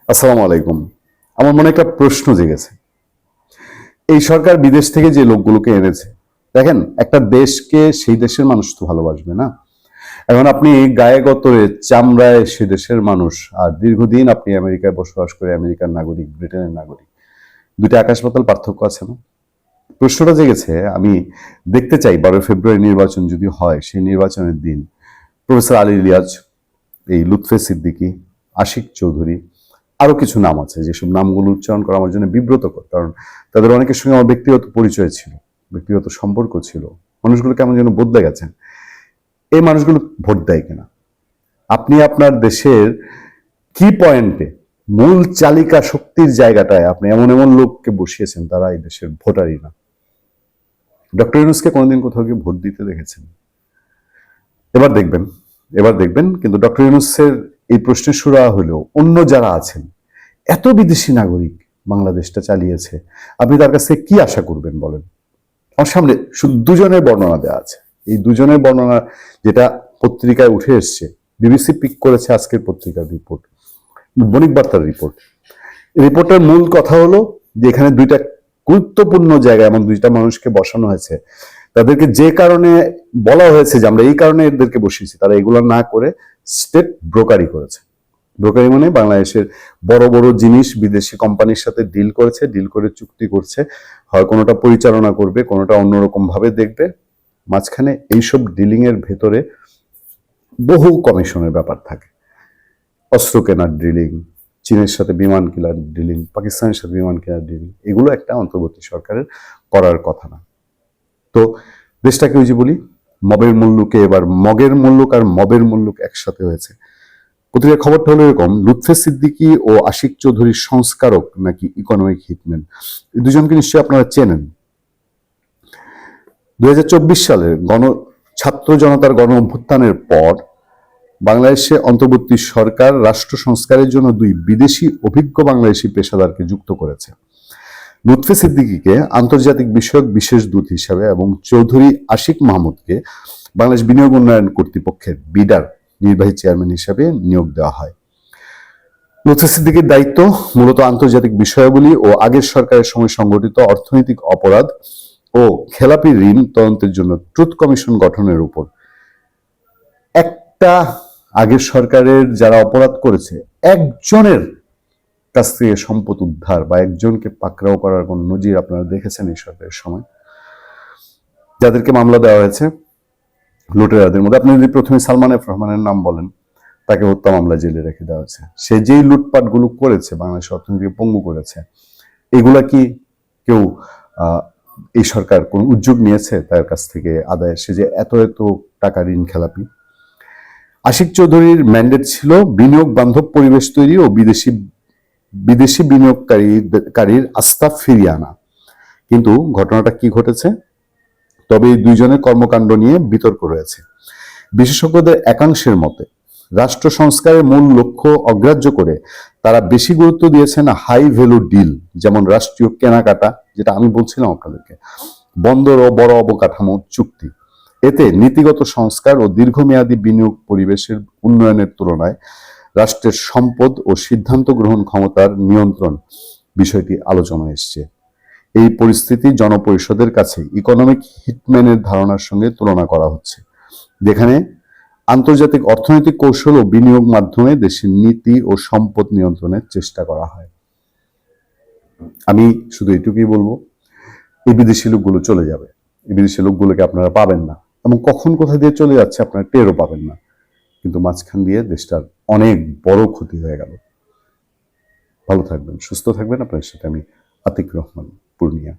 আসসালামু আলাইকুম। আমার মনে একটা প্রশ্ন জেগেছে। এই সরকার বিদেশ থেকে যে লোকগুলোকে এনেছে, দেখেন একটা দেশকে সেই দেশের মানুষ তো ভালোবাসবে না। এখন আপনি গায়ে গতরে চামড়ায় সে দেশের মানুষ, আর দীর্ঘদিন আপনি আমেরিকায় বসবাস করে আমেরিকার নাগরিক, ব্রিটেনের নাগরিক, দুইটা আকাশ পাতাল পার্থক্য আছে না? প্রশ্নটা জেগেছে। আমি দেখতে চাই 12 ফেব্রুয়ারি নির্বাচন যদি হয়, সেই নির্বাচনের দিন প্রফেসর আলী রিয়াজ, এই লুৎফে সিদ্দিকী, আশিক চৌধুরী, আরো কিছু নাম আছে যেসব নামগুলো উচ্চারণ করা আমার জন্য বিব্রতকর, কারণ তাদের অনেকের সঙ্গে আমার ব্যক্তিগত পরিচয় ছিল, ব্যক্তিগত সম্পর্ক ছিল। মানুষগুলো কেমন যেন বদলে গেছেন। এই মানুষগুলো ভোট দেয় কিনা? আপনি আপনার দেশের কি পয়েন্টে, মূল চালিকা শক্তির জায়গাটায় আপনি এমন এমন লোককে বসিয়েছেন তারা এই দেশের ভোটারই না। ডক্টর ইউনূসকে কোনোদিন কোথাও গিয়ে ভোট দিতে দেখেছেন? এবার দেখবেন, এবার দেখবেন। কিন্তু ডক্টর ইউনূসের এই প্রশ্নের সুরা হলেও অন্য যারা আছেন, এত বিদেশি নাগরিক বাংলাদেশটা চালিয়েছে, আপনি তার কাছে কি আশা করবেন বলেন? আমার সামনে শুধু দুজনের বর্ণনা দেওয়া আছে। এই দুজনের বর্ণনা যেটা পত্রিকায় উঠে এসছে, বিবিসি পিক করেছে আজকের পত্রিকার রিপোর্ট, বণিক বার্তার রিপোর্ট। রিপোর্টের মূল কথা হলো যে এখানে দুইটা গুরুত্বপূর্ণ জায়গা এমন দুইটা মানুষকে বসানো হয়েছে, তাদেরকে যে কারণে বলা হয়েছে যে আমরা এই কারণে এদেরকে বসিয়েছি, তারা এগুলো না করে স্টেট ব্রোকারি করেছে। ব্রোকারি মানে বাংলাদেশের বড় বড় জিনিস বিদেশি কোম্পানির সাথে ডিল করেছে, ডিল করে চুক্তি করছে, হয় কোনোটা পরিচালনা করবে, কোনোটা অন্যরকম ভাবে দেখবে। মাঝখানে এইসব ডিলিং এর ভেতরে বহু কমিশনের ব্যাপার থাকে। অস্ত্র কেনার ডিলিং, চীনের সাথে বিমান কেনার ডিলিং, পাকিস্তানের সাথে বিমান কেনার ডিলিং, এগুলো একটা অন্তর্বর্তী সরকারের করার কথা না। তো দেশটাকে ওই যে বলি, মবের মুল্লুকে এবার মগের মুল্লুক আর মবের মুল্লুক একসাথে হয়েছে। পত্রিকার খবরটা হলো এরকম, লুৎফে সিদ্দিকী ও আশিক চৌধুরীর সংস্কারক নাকি ইকোনমিক হিটম্যান। এই দুজনকে নিশ্চয়ই আপনারা চেনেন। 2024 সালের ছাত্র জনতার গণ অভ্যুত্থানের পর বাংলাদেশে অন্তর্বর্তী সরকার রাষ্ট্র সংস্কারের জন্য দুই বিদেশি অভিজ্ঞ বাংলাদেশি পেশাদারকে যুক্ত করেছে। লুৎফে সিদ্দিকীকে আন্তর্জাতিক বিষয়ক বিশেষ দূত হিসাবে এবং চৌধুরী আশিক মাহমুদকে বাংলাদেশ বিনিয়োগ উন্নয়ন কর্তৃপক্ষের বিডার নির্বাহী চেয়ারম্যান হিসাবে নিয়োগ দেওয়া হয়। লুৎফে সিদ্দিকীর দায়িত্ব মূলত আন্তর্জাতিক বিষয়াবলী ও আগের সরকারের সময় সংগঠিত অর্থনৈতিক অপরাধ ও খেলাপি ঋণ তদন্তের জন্য ট্রুথ কমিশন গঠনের উপর। একটা আগের সরকারের যারা অপরাধ করেছে, একজনের কাছ থেকে সম্পদ উদ্ধার বা একজনকে পাকড়াও করার কোন নজির আপনারা দেখেছেন এই সরকারের সময়? যাদেরকে মামলা দেওয়া হয়েছে লুটেরাদের মধ্যে, আপনি যদি প্রথমে সালমান এফ রহমানের নাম বলেন, তাকে হত্যা মামলা জেলে রেখে দেওয়া হয়েছে। সে যেই লুটপাট গুলো করেছে, বাংলাদেশ অর্থনীতিকে পঙ্গু করেছে, এগুলা কি কেউ এই সরকার কোন উদ্যোগ নিয়েছে তার কাছ থেকে আদায়? সে যে এত এত টাকা ঋণ খেলাপি। আশিক চৌধুরীর ম্যান্ডেট ছিল বিনিয়োগ বান্ধব পরিবেশ তৈরি ও বিদেশি বিদেশি বিনিয়োগকারীর আস্থা ফিরিয়ে আনা। কিন্তু ঘটনাটা কি ঘটেছে? তবে এই দুইজনের কর্মকাণ্ড নিয়ে বিতর্ক রয়েছে। বিশেষজ্ঞদের একাংশের মতে রাষ্ট্র সংস্কারের মূল লক্ষ্য অগ্রাহ্য করে তারা বেশি গুরুত্ব দিয়েছেন হাই ভ্যালু ডিল, যেমন রাষ্ট্রীয় কেনাকাটা, যেটা আমি বলছিলাম আপনাদেরকে, বন্দর ও বড় অবকাঠামো চুক্তি। এতে নীতিগত সংস্কার ও দীর্ঘমেয়াদী বিনিয়োগ পরিবেশের উন্নয়নের তুলনায় রাষ্ট্রের সম্পদ ও সিদ্ধান্ত গ্রহণ ক্ষমতার নিয়ন্ত্রণ বিষয়টি আলোচনায় এসছে। এই পরিস্থিতি জনপরিষদের কাছে ইকোনমিক হিটম্যানের ধারণার সঙ্গে তুলনা করা হচ্ছে, যেখানে আন্তর্জাতিক অর্থনৈতিক কৌশল ও বিনিয়োগ মাধ্যমে দেশের নীতি ও সম্পদ নিয়ন্ত্রণের চেষ্টা করা হয়। আমি শুধু এটুকুই বলবো, এই বিদেশি লোকগুলো চলে যাবে, এই বিদেশি লোকগুলোকে আপনারা পাবেন না, এবং কখন কোথা দিয়ে চলে যাচ্ছে আপনারা টেরও পাবেন না। কিন্তু মাঝখান দিয়ে দেশটার অনেক বড় ক্ষতি হয়ে গেল। ভালো থাকবেন, সুস্থ থাকবেন। আপনার সাথে আমি আতিক রহমান, পূর্ণিয়া।